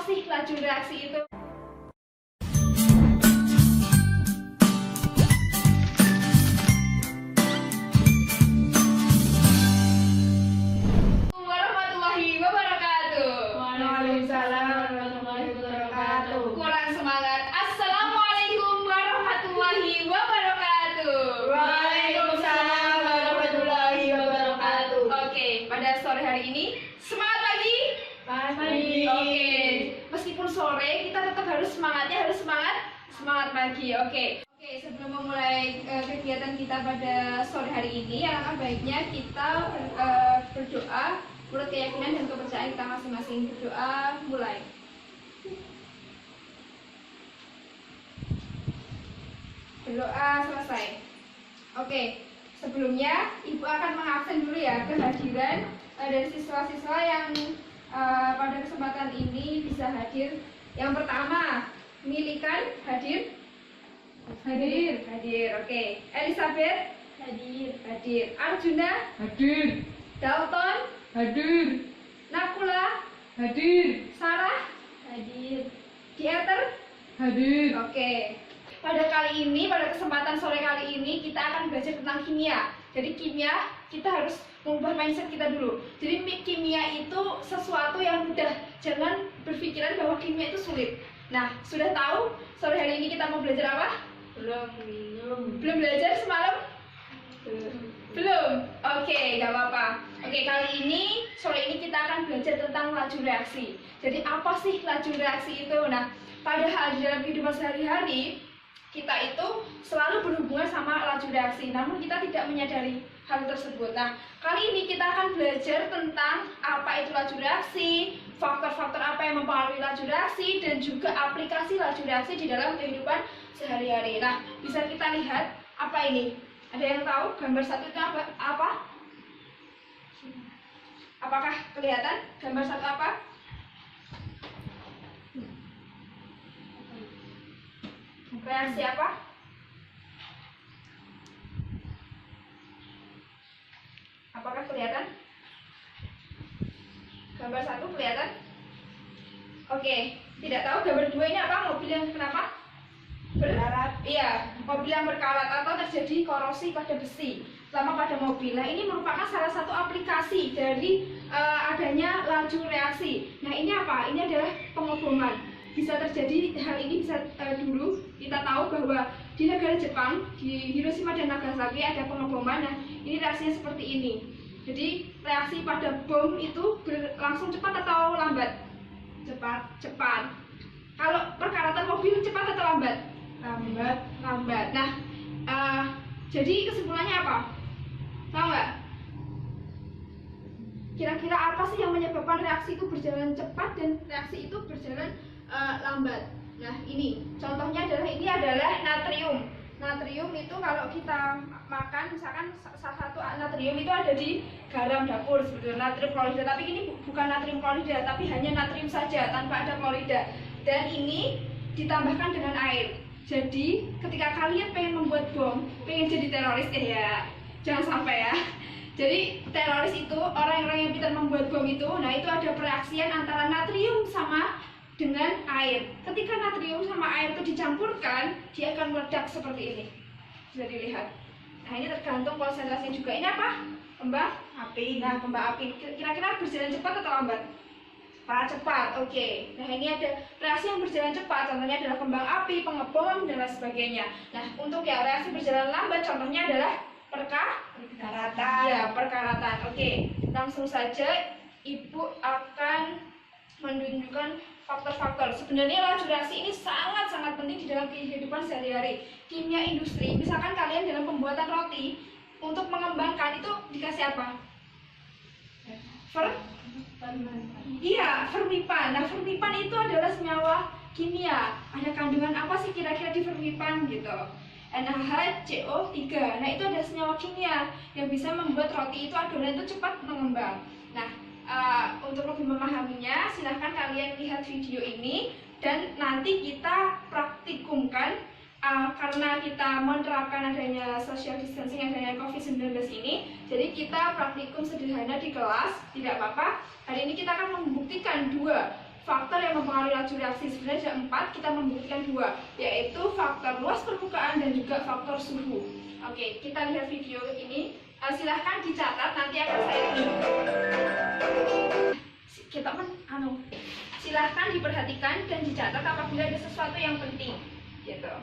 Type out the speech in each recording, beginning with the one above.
sih laju reaksi itu? Warahmatullahi wabarakatuh. Waalaikumsalam warahmatullahi wabarakatuh. Kurang semangat. Assalamualaikum warahmatullahi wabarakatuh. Waalaikumsalam warahmatullahi wabarakatuh. Oke, pada sore hari ini semangat pagi. Pagi. Oke, meskipun sore kita tetap harus semangatnya, harus semangat pagi. Oke, sebelum memulai kegiatan kita pada sore hari ini, alangkah baiknya kita berdoa menurut keyakinan dan kepercayaan kita masing-masing. Berdoa mulai. Berdoa selesai. Oke, sebelumnya Ibu akan mengabsen dulu ya kehadiran dari siswa-siswa yang pada kesempatan ini bisa hadir. Yang pertama, Milikan hadir. Oke. Elizabeth hadir. Arjuna Hadir. Dalton Hadir. Nakula Hadir. Sarah Hadir. Dieter. Hadir. Oke. Pada kesempatan sore kali ini kita akan belajar tentang kimia. Jadi kimia kita harus mengubah mindset kita dulu. Jadi kimia itu sesuatu yang mudah. Jangan berpikiran bahwa kimia itu sulit. Nah, sudah tahu sore hari ini kita mau belajar apa? Belum belajar semalam? Belum. Oke, nggak apa-apa. Oke, sore ini kita akan belajar tentang laju reaksi. Jadi apa sih laju reaksi itu? Nah, padahal di dalam kehidupan sehari-hari kita itu selalu berhubungan sama laju reaksi, namun kita tidak menyadari hal tersebut. Nah, kali ini kita akan belajar tentang apa itu laju reaksi, faktor-faktor apa yang mempengaruhi laju reaksi, dan juga aplikasi laju reaksi di dalam kehidupan sehari-hari. Nah, bisa kita lihat apa ini? Ada yang tahu gambar satu itu apa? Apakah kelihatan gambar satu apa? Reaksi apa? Apakah kelihatan? Gambar satu kelihatan? Oke, tidak tahu gambar dua ini apa? Mobil yang kenapa? Berkarat. Iya, mobil yang berkarat atau terjadi korosi pada besi selama pada mobil. Nah, ini merupakan salah satu aplikasi dari adanya laju reaksi. Nah, ini apa? Ini adalah pengoboman. Bisa terjadi hal ini dulu kita tahu bahwa di negara Jepang, di Hiroshima dan Nagasaki ada pengoboman. Nah, ini reaksinya seperti ini. Jadi reaksi pada bom itu berlangsung cepat atau lambat? Cepat. Kalau perkaratan mobil cepat atau lambat? Lambat. Nah, jadi kesimpulannya apa? Tahu nggak? Kira-kira apa sih yang menyebabkan reaksi itu berjalan cepat dan reaksi itu berjalan lambat? Nah, ini contohnya adalah natrium. Natrium itu kalau kita makan, misalkan salah satu natrium itu ada di garam dapur sebetulnya, natrium klorida. Tapi ini bukan natrium klorida, tapi hanya natrium saja tanpa ada klorida. Dan ini ditambahkan dengan air. Jadi ketika kalian pengen membuat bom, pengen jadi teroris, ya jangan sampai ya. Jadi teroris itu orang-orang yang pintar membuat bom itu, nah itu ada pereaksian antara natrium sama dengan air. Ketika natrium sama air itu dicampurkan, dia akan meledak seperti ini. Bisa dilihat. Nah, ini tergantung konsentrasinya juga. Ini apa? Kembang api. Nah, kembang api kira-kira berjalan cepat atau lambat? Cepat. Oke. Nah, ini ada reaksi yang berjalan cepat. Contohnya adalah kembang api, pengebom, dan lain sebagainya. Nah, untuk yang reaksi berjalan lambat, contohnya adalah perkaratan. Ya, perkaratan. Oke. Langsung saja Ibu akan menunjukkan faktor-faktor. Sebenarnya laju reaksi ini sangat-sangat penting di dalam kehidupan sehari-hari. Kimia industri, misalkan kalian dalam pembuatan roti, untuk mengembangkan itu dikasih apa? Iya, fermipan. Nah, fermipan itu adalah senyawa kimia. Ada kandungan apa sih kira-kira di fermipan gitu? NaHCO3. Nah, itu ada senyawa kimia yang bisa membuat roti itu adonan itu cepat mengembang. Nah, untuk lebih memahaminya, silahkan kalian lihat video ini dan nanti kita praktikumkan karena kita menerapkan adanya social distancing, adanya COVID-19 ini. Jadi kita praktikum sederhana di kelas, tidak apa-apa. Hari ini kita akan membuktikan dua faktor yang mempengaruhi laju reaksi. Sebenarnya ada 4, kita membuktikan 2, yaitu faktor luas permukaan dan juga faktor suhu. Oke, kita lihat video ini. Silahkan dicatat, nanti akan saya kita silahkan diperhatikan dan dicatat apabila ada sesuatu yang penting, gitu.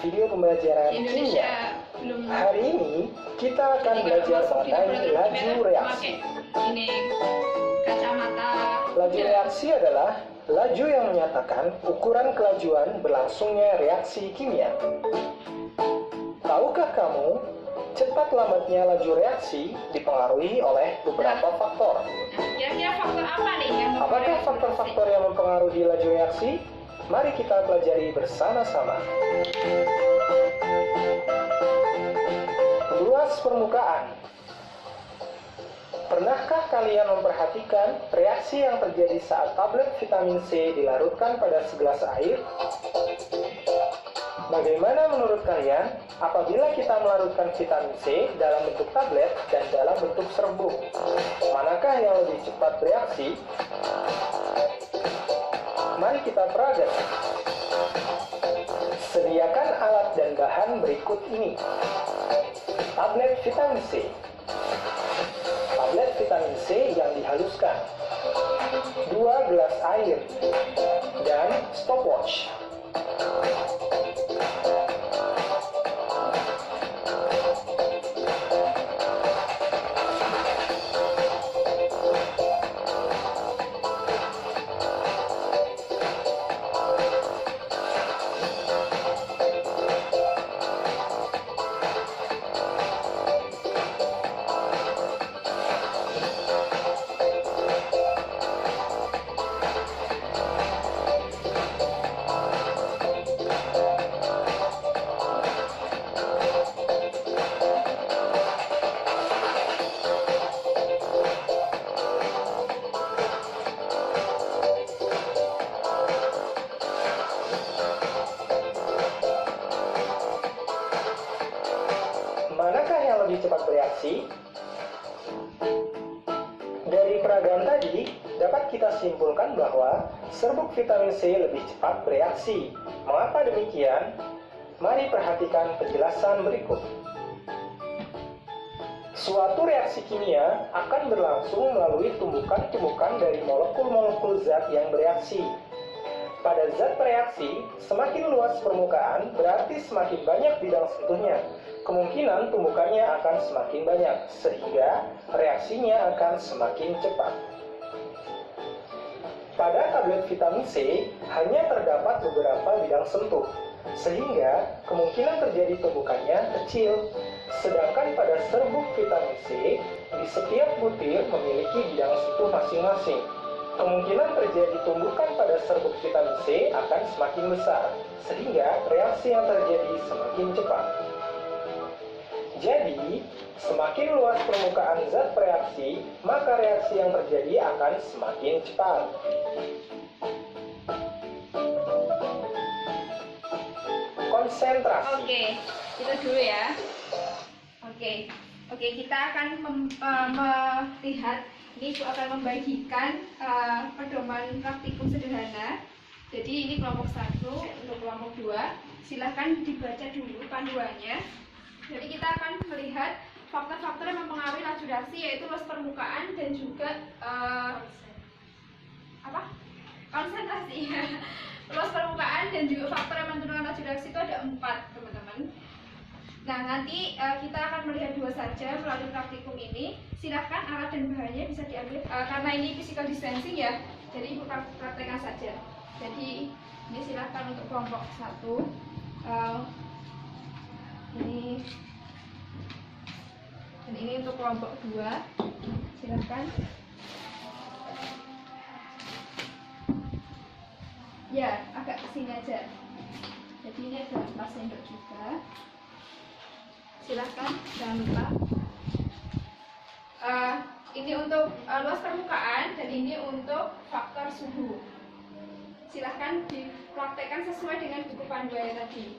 Video pembelajaran kimia. Hari ini kita akan belajar mengenai laju reaksi. Ini kacamata. Laju reaksi adalah laju yang menyatakan ukuran kelajuan berlangsungnya reaksi kimia. Tahukah kamu, cepat lambatnya laju reaksi dipengaruhi oleh beberapa faktor. Kira-kira faktor apa nih yang Apakah faktor-faktor yang mempengaruhi laju reaksi? Mari kita pelajari bersama-sama. Luas permukaan. Pernahkah kalian memperhatikan reaksi yang terjadi saat tablet vitamin C dilarutkan pada segelas air? Bagaimana menurut kalian apabila kita melarutkan vitamin C dalam bentuk tablet dan dalam bentuk serbuk? Manakah yang lebih cepat bereaksi? Mari kita peragakan. Sediakan alat dan bahan berikut ini. Tablet vitamin C. Tablet vitamin C yang dihaluskan. 2 gelas air. Dan stopwatch. Manakah yang lebih cepat bereaksi? Dari peragaan tadi, dapat kita simpulkan bahwa serbuk vitamin C lebih cepat bereaksi. Mengapa demikian? Mari perhatikan penjelasan berikut. Suatu reaksi kimia akan berlangsung melalui tumbukan-tumbukan dari molekul-molekul zat yang bereaksi. Pada zat bereaksi, semakin luas permukaan berarti semakin banyak bidang sentuhnya. Kemungkinan tumbukannya akan semakin banyak, sehingga reaksinya akan semakin cepat. Pada tablet vitamin C, hanya terdapat beberapa bidang sentuh, sehingga kemungkinan terjadi tumbukannya kecil. Sedangkan pada serbuk vitamin C, di setiap butir memiliki bidang sentuh masing-masing. Kemungkinan terjadi tumbukan pada serbuk vitamin C akan semakin besar, sehingga reaksi yang terjadi semakin cepat. Jadi, semakin luas permukaan zat bereaksi, maka reaksi yang terjadi akan semakin cepat. Konsentrasi. Oke, itu dulu ya. Oke, kita akan melihat, ini akan membagikan pedoman praktikum sederhana. Jadi ini kelompok 1, untuk kelompok 2, silahkan dibaca dulu panduannya. Jadi kita akan melihat faktor-faktor yang mempengaruhi laju reaksi, yaitu luas permukaan dan juga konsentrasi. Luas permukaan dan juga faktor yang menentukan laju reaksi itu ada 4, teman-teman. Nah, nanti kita akan melihat 2 saja melalui praktikum ini. Silahkan alat dan bahannya bisa diambil, karena ini physical distancing ya, jadi ibu praktekkan saja. Jadi ini silahkan untuk kelompok 1. Ini ini untuk kelompok 2. Silakan. Ya, agak kesini aja. Jadi ini ada 4 sendok juga. Silakan, jangan lupa. Ini untuk luas permukaan dan ini untuk faktor suhu. Silahkan dipraktekkan sesuai dengan buku panduannya tadi.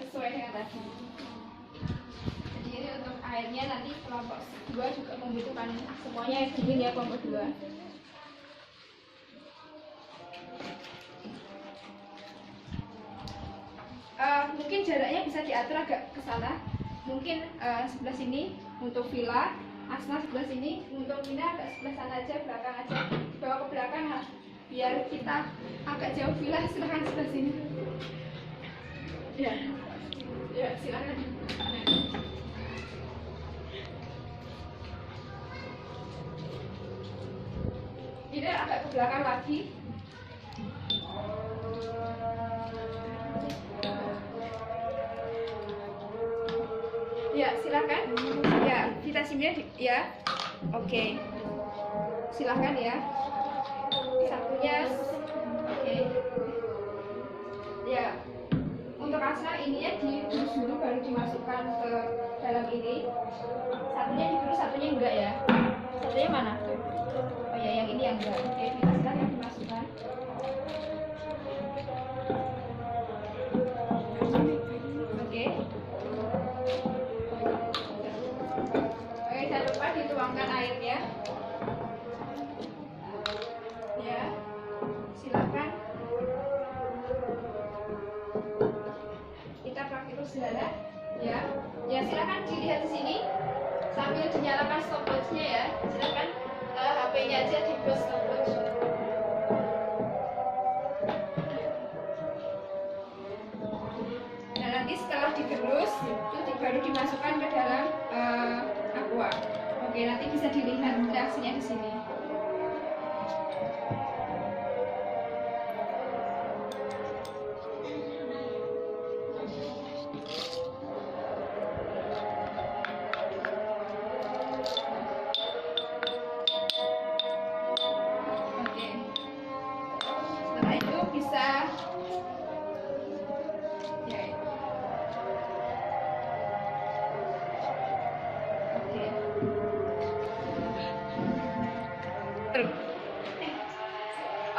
Sesuai dengan tadi. Jadi ini untuk airnya nanti kelompok 2 juga membutuhkan semuanya air dingin ya kelompok 2. Mungkin jaraknya bisa diatur agak ke sana. Mungkin sebelah sini untuk Villa, Asna sebelah sini, untuk Mina agak sebelah sana aja, belakang aja, bawa ke belakang lah. Biar kita agak jauh. Villa silahkan sebelah sini. Ya silahkan. Ini agak ke belakang lagi. Ya, silakan. Ya, kita simnya ya. Oke. Silakan ya. Satunya oke. Ya. Untuk Asna ininya digerus dulu baru dimasukkan ke dalam ini. Satunya digerus, satunya enggak ya. Satunya mana? Oh ya, yang ini yang enggak. Oke, kita silakan dimasukkan. Oke. Jangan lupa dituangkan airnya. Ya, silakan. Kita praktikum sederhana. Ya silakan dilihat di sini sambil dinyalakan stopwatch-nya ya. Silakan HP-nya aja di close stopwatch. Nah nanti setelah digerus itu baru dimasukkan ke dalam aqua. Oke, nanti bisa dilihat reaksinya di sini. Oke. Setelah itu bisa ya. Oke.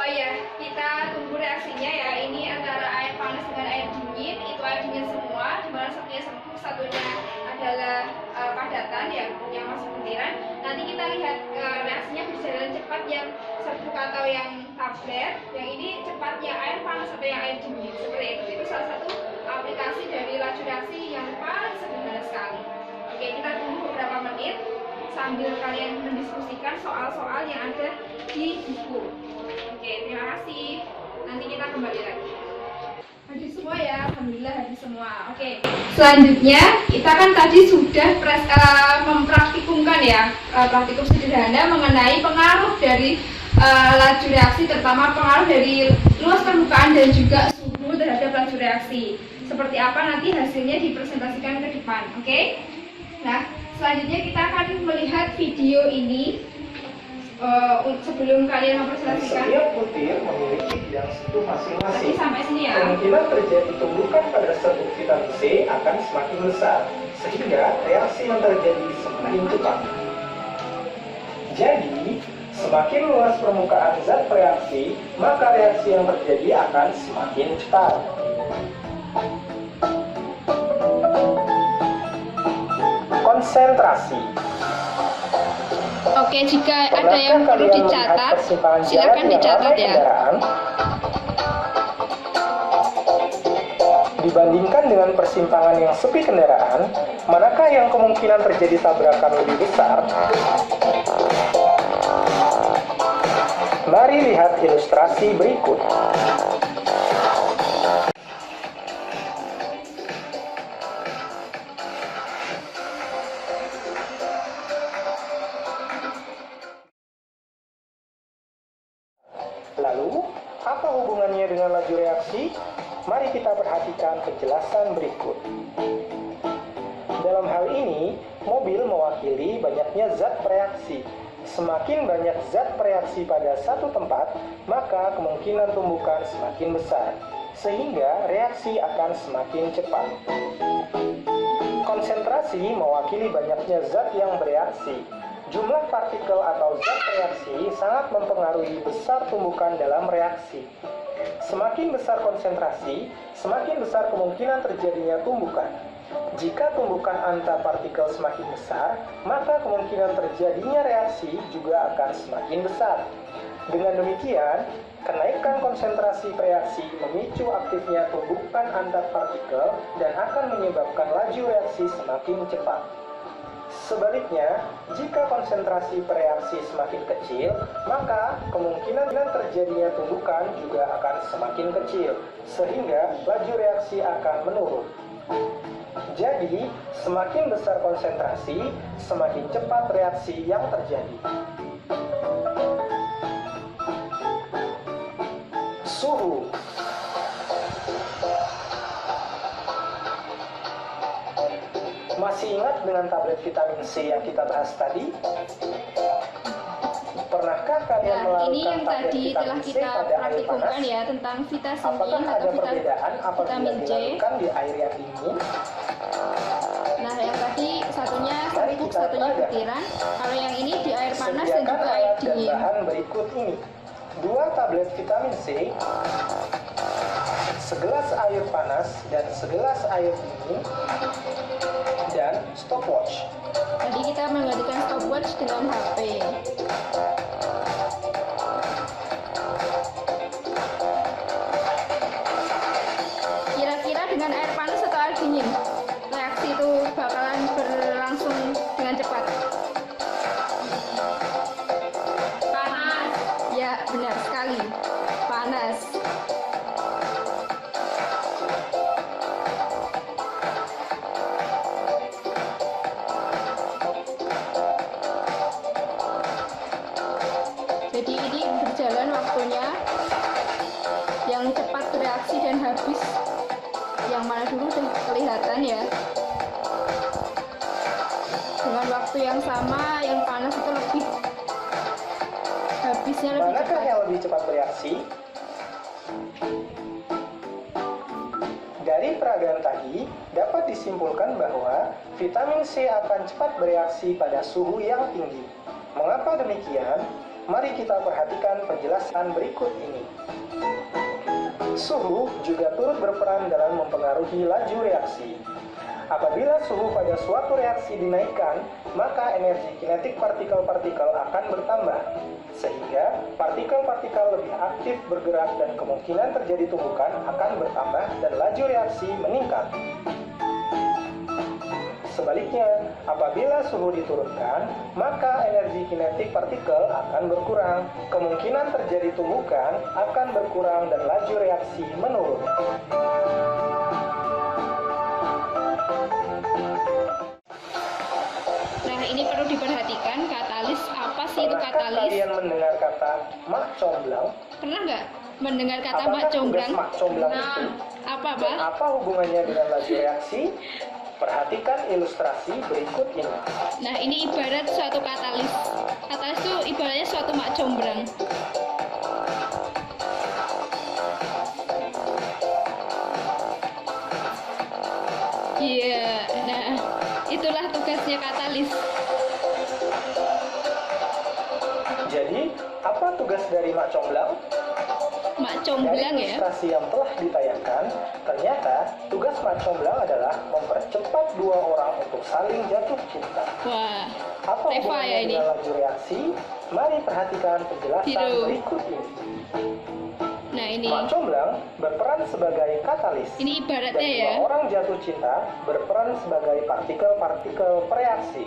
Oh ya, kita tunggu reaksinya ya. Ini antara air panas dengan air dingin. Itu air dingin semua, dimana satunya sempur, satunya adalah padatan yang masih butiran. Nanti kita lihat reaksinya berjalan cepat yang serbuk atau yang tablet. Yang ini cepatnya air panas atau yang air dingin. Seperti itu. Itu salah satu aplikasi dari laju reaksi yang paling sederhana sekali. Oke, kita tunggu beberapa menit sambil kalian mendiskusikan soal-soal yang ada di buku. Oke, terima kasih. Nanti kita kembali lagi. Hadir semua ya, alhamdulillah hadir semua. Oke. Selanjutnya kita kan tadi sudah mempraktikumkan ya praktikum sederhana mengenai pengaruh dari laju reaksi, terutama pengaruh dari luas permukaan dan juga suhu terhadap laju reaksi. Seperti apa nanti hasilnya dipresentasikan ke depan. Oke? Nah, selanjutnya kita akan melihat video ini. Sebelum kalian mempresentasikan, setiap butir memiliki bidang sentuh masing-masing. sampai sini ya. Kemungkinan terjadi tumbukan pada serbuk vitamin C akan semakin besar, sehingga reaksi yang terjadi semakin cepat. Jadi, semakin luas permukaan zat reaksi, maka reaksi yang terjadi akan semakin cepat. Konsentrasi. Oke, jika ada yang perlu dicatat, silakan dicatat ya. Dibandingkan dengan persimpangan yang sepi kendaraan, manakah yang kemungkinan terjadi tabrakan lebih besar? Mari lihat ilustrasi berikut. Lalu, apa hubungannya dengan laju reaksi? Mari kita perhatikan penjelasan berikut. Dalam hal ini, mobil mewakili banyaknya zat bereaksi. Semakin banyak zat bereaksi pada satu tempat, maka kemungkinan tumbukan semakin besar, sehingga reaksi akan semakin cepat. Konsentrasi mewakili banyaknya zat yang bereaksi. Jumlah partikel atau zat reaksi sangat mempengaruhi besar tumbukan dalam reaksi. Semakin besar konsentrasi, semakin besar kemungkinan terjadinya tumbukan. Jika tumbukan antar partikel semakin besar, maka kemungkinan terjadinya reaksi juga akan semakin besar. Dengan demikian, kenaikan konsentrasi reaksi memicu aktifnya tumbukan antar partikel dan akan menyebabkan laju reaksi semakin cepat. Sebaliknya, jika konsentrasi reaksi semakin kecil, maka kemungkinan terjadinya tumbukan juga akan semakin kecil, sehingga laju reaksi akan menurun. Jadi, semakin besar konsentrasi, semakin cepat reaksi yang terjadi. Suhu. Masih ingat dengan tablet vitamin C yang kita bahas tadi? Pernahkah kalian Nah, ini melakukan yang tablet tadi telah vitamin C kita pada air panas? praktikumkan ya tentang vitamin Apakah ada atau perbedaan apabila vitamin C. dilakukan di air yang dingin? Nah, yang tadi satunya Mari serbuk, kita satunya pelajari. butiran. Kalau yang ini di air panas dan Sediakan juga air alat dan dingin. bahan berikut ini. 2 tablet vitamin C, segelas air panas dan segelas air dingin, dan stopwatch. Tadi kita menggantikan stopwatch dengan HP. Kira-kira dengan air panas atau air dingin, reaksi itu bakalan berlangsung dengan cepat? Panas. Ya, benar sekali. Panas. Jadi ini berjalan waktunya, yang cepat bereaksi dan habis yang mana dulu sudah kelihatan ya. Dengan waktu yang sama, yang panas itu lebih habisnya lebih Manakah cepat. yang lebih cepat bereaksi? Dari peragaan tadi, dapat disimpulkan bahwa vitamin C akan cepat bereaksi pada suhu yang tinggi. Mengapa demikian? Mari kita perhatikan penjelasan berikut ini. Suhu juga turut berperan dalam mempengaruhi laju reaksi. Apabila suhu pada suatu reaksi dinaikkan, maka energi kinetik partikel-partikel akan bertambah, sehingga partikel-partikel lebih aktif bergerak dan kemungkinan terjadi tumbukan akan bertambah dan laju reaksi meningkat. Sebaliknya, apabila suhu diturunkan, maka energi kinetik partikel akan berkurang, kemungkinan terjadi tumbukan akan berkurang dan laju reaksi menurun. Nah, ini perlu diperhatikan katalis. Apa sih itu Pernahkah katalis? kalian mendengar kata mak comblang? Pernah nggak mendengar kata Apakah mak comblang? tugas mak comblang itu? Apa, Dan Pak? apa hubungannya dengan laju reaksi? Perhatikan ilustrasi berikut ini. Nah, ini ibarat suatu katalis. Katalis itu ibaratnya suatu mak comblang. Iya, nah itulah tugasnya katalis. Jadi, apa tugas dari mak comblang? Mak comblang Dari ya. ilustrasi yang telah ditayangkan, ternyata tugas mak comblang adalah mempercepat dua orang untuk saling jatuh cinta. Wah, Apa Reva ya hubungannya ini. dengan laju reaksi? Mari perhatikan penjelasan Hero. berikut ini. Nah ini, Mak comblang berperan sebagai katalis. ini Dan ibaratnya dua ya. orang jatuh cinta berperan sebagai partikel-partikel bereaksi.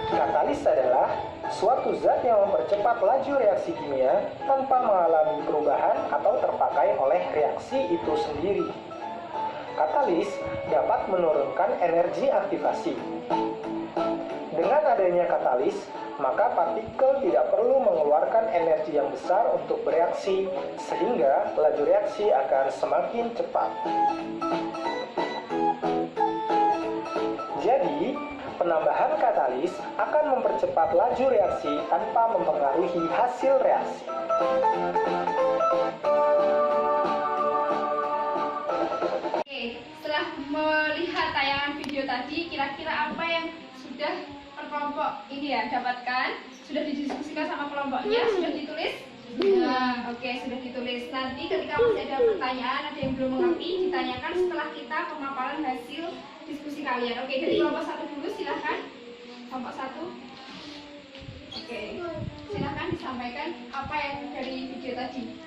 Katalis adalah suatu zat yang mempercepat laju reaksi kimia tanpa mengalami perubahan atau terpakai oleh reaksi itu sendiri. Katalis dapat menurunkan energi aktivasi. Dengan adanya katalis, maka partikel tidak perlu mengeluarkan energi yang besar untuk bereaksi, sehingga laju reaksi akan semakin cepat. Jadi, Penambahan katalis akan mempercepat laju reaksi tanpa mempengaruhi hasil reaksi. Oke, setelah melihat tayangan video tadi, kira-kira apa yang sudah kelompok ini ya dapatkan? Sudah didiskusikan sama kelompoknya? Sudah ditulis? Nah, oke, sudah ditulis. Nanti ketika masih ada pertanyaan, ada yang belum mengerti, ditanyakan setelah kita pemaparan hasil diskusi kalian. Oke, dari kelompok 1 dulu, silahkan. Kelompok 1. Oke, silahkan disampaikan apa yang dari video tadi.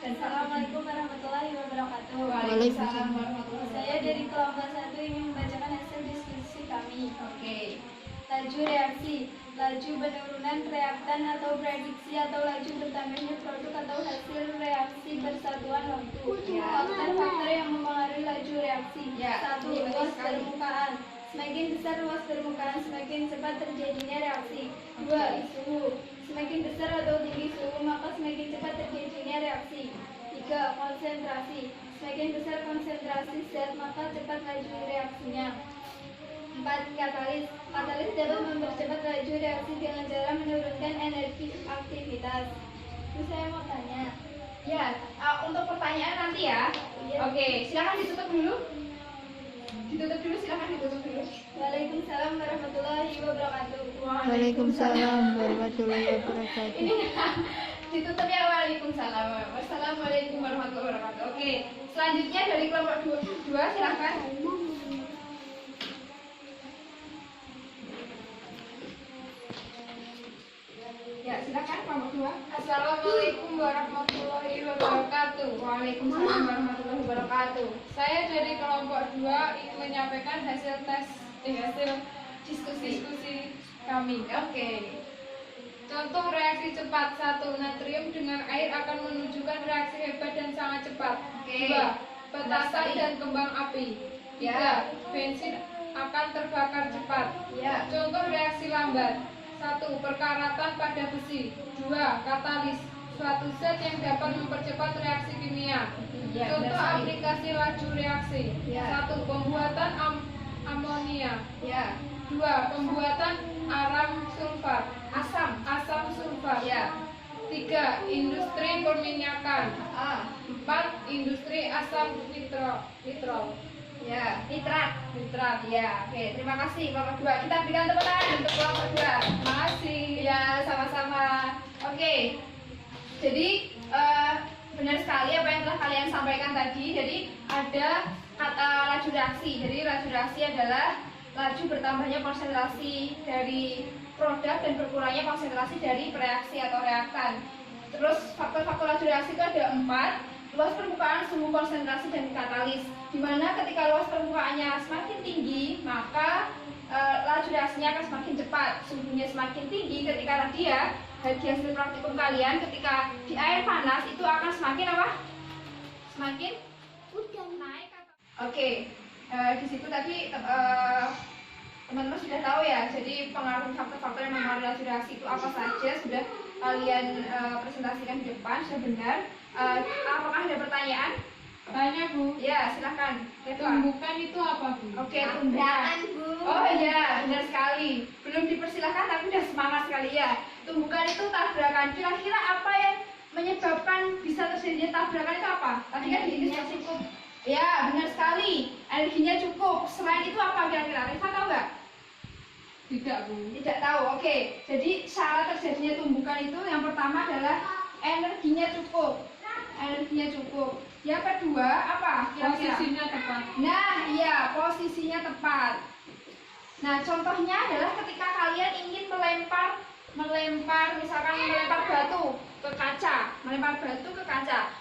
Dan Assalamualaikum warahmatullahi wabarakatuh. Waalaikumsalam warahmatullahi wabarakatuh. Saya dari kelompok 1 ingin membacakan hasil diskusi kami. Oke. Laju reaksi, laju penurunan reaktan atau prediksi atau laju bertambahnya produk atau hasil reaksi bersatuan waktu. Ya. Faktor-faktor yang mempengaruhi laju reaksi. Ya, 1. ini penting Luas sekali. permukaan. Semakin besar luas permukaan, semakin cepat terjadinya reaksi. 2. Suhu. Semakin besar atau tinggi suhu, maka semakin cepat terjadinya reaksi. 3. Konsentrasi. Semakin besar konsentrasi zat, maka cepat laju reaksinya. 4. Katalis. Katalis dapat mempercepat laju reaksi dengan cara menurunkan energi aktivitas. Terus saya mau tanya. Ya, untuk pertanyaan nanti ya. Iya. Oke, silakan ditutup dulu. Ditutup dulu, silakan ditutup dulu. Waalaikumsalam warahmatullahi wabarakatuh. Waalaikumsalam warahmatullahi wabarakatuh. Ini ditutup ya, waalaikumsalam. Wassalamualaikum warahmatullahi wabarakatuh. Oke, selanjutnya dari kelompok 2 silakan. Ya, silakan kelompok 2. Assalamualaikum warahmatullahi wabarakatuh. Waalaikumsalam warahmatullahi wabarakatuh. Saya dari kelompok 2 ingin menyampaikan hasil diskusi kami. Oke. Contoh reaksi cepat. 1. Natrium dengan air akan menunjukkan reaksi hebat dan sangat cepat. Oke. 2. Petasan dan kembang api. 3. Ya. Bensin akan terbakar cepat. Ya. Contoh reaksi lambat. 1. Perkaratan pada besi. 2. Katalis, suatu zat yang dapat mempercepat reaksi kimia. Ya, Contoh benar sekali. aplikasi laju reaksi. Ya. 1. Pembuatan amonia. Ya. 2. Pembuatan asam sulfat. Ya. 3. Industri perminyakan. 4. Industri asam nitrol. Ya, nitrat. Nitrat. Ya, oke. Terima kasih kelompok 2. Kita berikan tepuk tangan untuk kelompok 2. Terima kasih. Ya, sama-sama. Oke. Jadi benar sekali apa yang telah kalian sampaikan tadi. Jadi ada kata laju reaksi. Jadi laju reaksi adalah laju bertambahnya konsentrasi dari produk dan berkurangnya konsentrasi dari reaksi atau reaktan. Terus faktor-faktor laju reaksi itu ada 4. Luas permukaan, suhu, konsentrasi, dan katalis. Dimana ketika luas permukaannya semakin tinggi, maka laju reaksinya akan semakin cepat. Suhunya semakin tinggi ketika tadi ya, di hasil praktikum kalian ketika di air panas itu akan semakin apa? Semakin naik. Oke, di situ tadi teman-teman sudah tahu ya. Jadi pengaruh faktor-faktor yang mempengaruhi laju reaksi itu apa saja sudah kalian presentasikan di depan, sudah benar. Apakah ada pertanyaan? Tanya, Bu. Ya, silahkan. Tumbukan itu apa, Bu? Oke, tumbukan. Oh iya, benar sekali. Belum dipersilahkan tapi udah semangat sekali ya. Tumbukan itu tabrakan. Kira-kira apa yang menyebabkan bisa terjadinya tabrakan itu apa? Tadi kan energinya cukup. Ya, benar sekali. Energinya cukup. Selain itu apa kira-kira? Rifat tahu nggak? Tidak, Bu. Tidak tahu. Oke. Jadi syarat terjadinya tumbukan itu yang pertama adalah energinya cukup. Energinya cukup. Yang kedua apa? Kira-kira? Posisinya tepat. Nah, iya, posisinya tepat. Nah, contohnya adalah ketika kalian ingin melempar misalkan melempar batu ke kaca,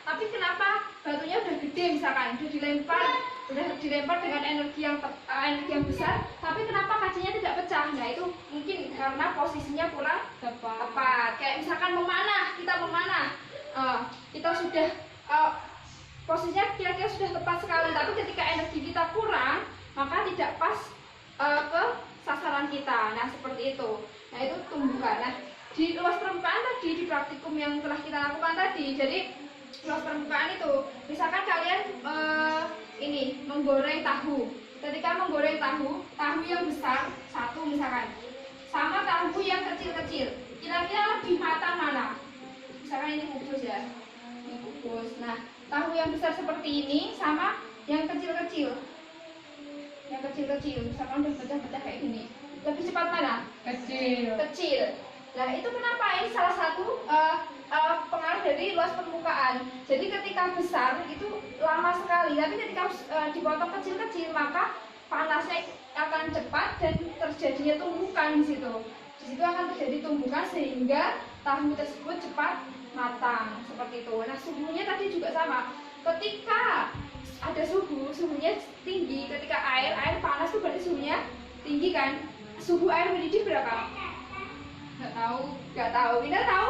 Tapi kenapa batunya udah gede misalkan, udah dilempar dengan energi yang besar, tapi kenapa kacanya tidak pecah? Nah, itu mungkin karena posisinya kurang tepat. Kayak misalkan kita memanah, kita sudah posisinya kira-kira sudah tepat sekali, tapi ketika energi kita kurang, maka tidak pas ke sasaran kita. Nah, seperti itu. Nah, itu tumbukan. Nah, di luas permukaan tadi, di praktikum yang telah kita lakukan tadi, jadi luas permukaan itu, misalkan kalian menggoreng tahu. Ketika ketika menggoreng tahu yang besar satu misalkan, sama tahu yang kecil-kecil, kira-kira lebih matang mana? Misalkan ini kukus ya, ini kukus. Nah, tahu yang besar seperti ini sama yang kecil-kecil, misalkan udah pecah-pecah kayak gini, lebih cepat mana? Kecil. Nah, itu kenapa? Ini salah satu pengaruh dari luas permukaan. Jadi ketika besar itu lama sekali, tapi ketika dipotong kecil-kecil maka panasnya akan cepat dan terjadinya tumbukan di situ. Di situ akan terjadi tumbukan sehingga tahu tersebut cepat matang seperti itu. Nah, suhunya tadi juga sama. Ketika ada suhunya tinggi, ketika air panas itu berarti suhunya tinggi kan? Suhu air mendidih berapa? Nggak tahu. Ina tahu?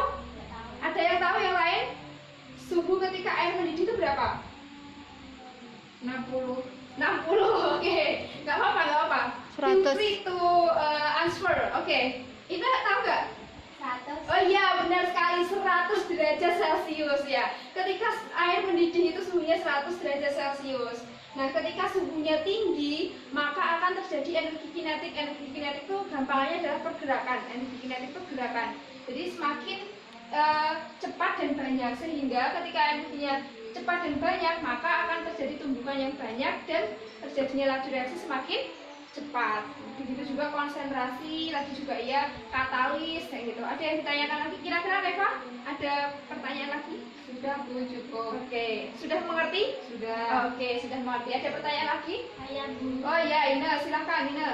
Ada yang tahu yang lain? Suhu ketika air mendidih itu berapa? 60. Oke. Nggak apa-apa. 100. Feel free to answer. Oke. Ina tahu nggak? 100. Oh iya, benar sekali, 100 derajat Celcius ya. Ketika air mendidih itu suhunya 100 derajat Celcius. Nah, ketika suhunya tinggi, maka akan terjadi energi kinetik. Energi kinetik itu gampangannya adalah pergerakan. Energi kinetik itu pergerakan. Jadi semakin cepat dan banyak, sehingga ketika energinya cepat dan banyak, maka akan terjadi tumbukan yang banyak dan terjadinya laju reaksi semakin cepat. Begitu juga konsentrasi, lagi juga ya katalis kayak gitu. Ada yang ditanyakan lagi? Kira-kira Reva ada pertanyaan lagi? Sudah Bu, cukup. Oke, sudah mengerti? Sudah. Oke, sudah mengerti. Ada pertanyaan lagi? Saya Bu. Oh iya, Ina, silakan Ina.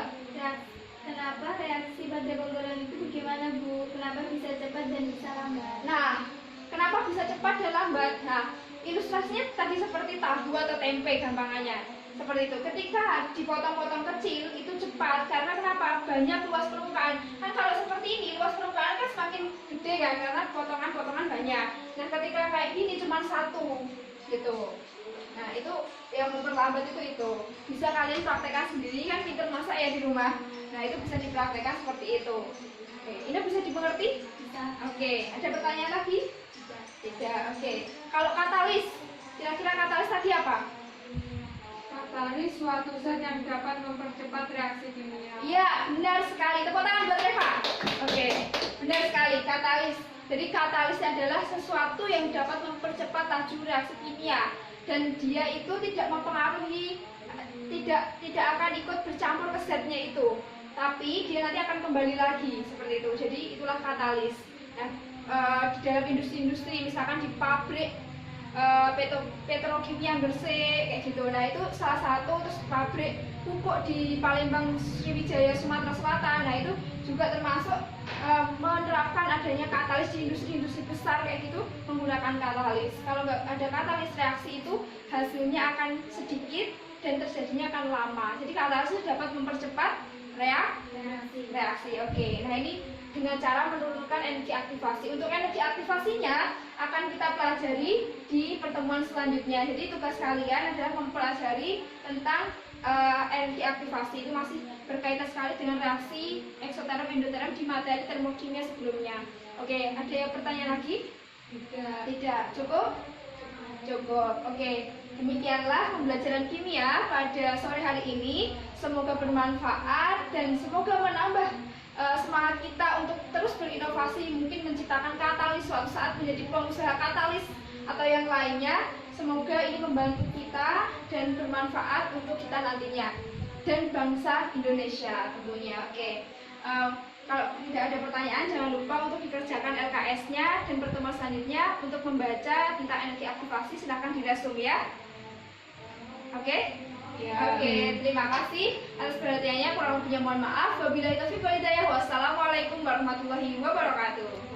Kenapa reaksi pada penggorengan itu bagaimana Bu? Kenapa bisa cepat dan bisa lambat? Nah, kenapa bisa cepat dan lambat? Nah, ilustrasinya tadi seperti tahu atau tempe gampangannya. Seperti itu. Ketika dipotong-potong kecil itu cepat karena kenapa? Banyak luas permukaan. Kan kalau seperti ini luas permukaan kan semakin gede kan karena potongan-potongan banyak. Nah, ketika kayak gini cuma satu gitu. Nah, itu yang memperlambat itu. Bisa kalian praktekkan sendiri kan, pinter masak ya di rumah. Nah, itu bisa dipraktekkan seperti itu. Oke, ini bisa dimengerti? Bisa. Oke, ada pertanyaan lagi? Tidak. Oke. Kalau katalis, kira-kira katalis tadi apa? Katalis suatu zat yang dapat mempercepat reaksi kimia. Iya, benar sekali. Tepuk tangan buat Reva. Oke, benar sekali. Katalis. Jadi katalis adalah sesuatu yang dapat mempercepat laju reaksi kimia dan dia itu tidak mempengaruhi, tidak akan ikut bercampur ke zatnya itu, tapi dia nanti akan kembali lagi seperti itu. Jadi itulah katalis. Nah, di dalam industri-industri, misalkan di pabrik petrokimia Gresik kayak gitu. Nah, itu salah satu. Terus pabrik pupuk di Palembang Sriwijaya Sumatera Selatan. Nah, itu juga termasuk menerapkan adanya katalis di industri-industri besar kayak gitu menggunakan katalis. Kalau nggak ada katalis, reaksi itu hasilnya akan sedikit dan terjadinya akan lama. Jadi katalis itu dapat mempercepat reaksi. Oke. Nah, ini dengan cara menurunkan energi aktivasi. Untuk energi aktivasinya akan kita pelajari di pertemuan selanjutnya. Jadi tugas kalian adalah mempelajari tentang energi aktivasi. Itu masih berkaitan sekali dengan reaksi eksoterm endoterm di materi termokimia sebelumnya. Oke, ada yang pertanyaan lagi? Tidak. Cukup? Oke, demikianlah pembelajaran kimia pada sore hari ini. Semoga bermanfaat dan semoga menambah semangat kita untuk terus berinovasi, mungkin menciptakan katalis suatu saat menjadi pengusaha katalis atau yang lainnya. Semoga ini membantu kita dan bermanfaat untuk kita nantinya dan bangsa Indonesia tentunya. Oke. Kalau tidak ada pertanyaan, jangan lupa untuk dikerjakan LKS-nya dan pertemuan selanjutnya untuk membaca tentang energi aktivasi silahkan diresum ya. Oke? Ya. Oke, terima kasih atas perhatiannya. Kurang lebihnya mohon maaf. Wabillahi taufiq wal hidayah. Wassalamualaikum warahmatullahi wabarakatuh.